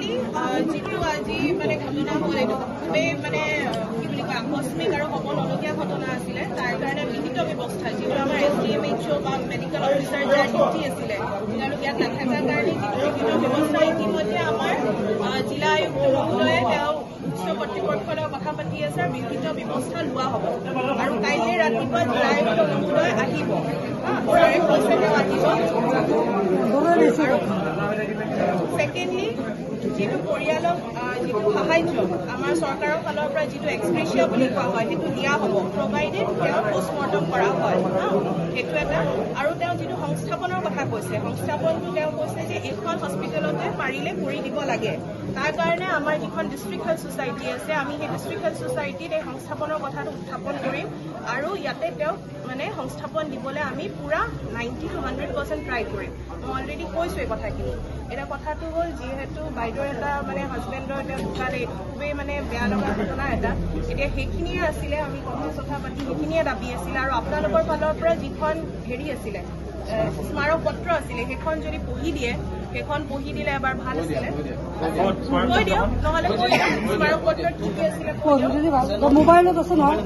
Actually যিটো আজি মানে ঘটনা হ'ল এইটো খুবেই মানে কি বুলি কয় আকস্মিক আৰু হ'ব নলগীয়া ঘটনা আছিলে। তাৰ কাৰণে বিহিত ব্যৱস্থা যিটো আমাৰ SDMHO বা মেডিকেল অফিচাৰ যাৰ ডিউটি আছিলে তেওঁলোক ইয়াত নাথাকাৰ কাৰণে যিটো বিহিত ব্যৱস্থা ইতিমধ্যে আমাৰ জিলা আয়ুক্ত মহোদয়ে তেওঁ উচ্চ কৰ্তৃপক্ষৰ লগত কথা পাতি আছে আৰু বিহিত ব্যৱস্থা লোৱা হ'ব। আৰু কাইলৈ ৰাতিপুৱা জিলা আয়ুক্ত মহোদয় আহিব, ছাৰে কৈছে তেওঁ আহিব। সেকেণ্ডলি যিটো পৰিয়ালক যিটো সাহায্য আমাৰ চৰকাৰৰ ফালৰ পৰা যিটো এক্সপ্ৰেছিয়া বুলি কোৱা হয় সেইটো দিয়া হ'ব, প্ৰভাইডেড তেওঁ পষ্টমৰ্টম কৰা হয়, সেইটো এটা। আৰু তেওঁ যিটো সংস্থাপনৰ কথা কৈছে, সংস্থাপনটো তেওঁ কৈছে যে এইখন হস্পিটেলতে পাৰিলে কৰি দিব লাগে। তাৰ কাৰণে আমাৰ যিখন ডিষ্ট্ৰিক্ট হেল্থ ছ'চাইটি আছে আমি সেই ডিষ্ট্ৰিক্ট হেল্থ ছ'চাইটিত এই সংস্থাপনৰ কথাটো উত্থাপন কৰিম আৰু ইয়াতে তেওঁক মানে সংস্থাপন দিবলৈ আমি পুৰা 90 to 100% ট্ৰাই কৰিম। মই অলৰেডি কৈছোঁ এই কথাখিনি। এতিয়া কথাটো হ'ল যিহেতু বাইদেউৰ এটা মানে হাজবেণ্ডৰ এতিয়া ঢুকালে, এইটো খুবেই মানে বেয়া লগা ঘটনা এটা। এতিয়া সেইখিনিয়ে আছিলে আমি কথা পাতি সেইখিনিয়ে দাবী আছিলে আৰু আপোনালোকৰ ফালৰ পৰা যিখন হেৰি আছিলে স্মাৰক পত্ৰ আছিলে সেইখন যদি পঢ়ি দিয়ে, সেইখন পঢ়ি দিলে এবাৰ ভাল আছিলে। কৈ দিয়ক নহ'লে কৈ দিয়ক স্মাৰক পত্ৰত কি কি আছিলে মোবাইলত আছে নহয়।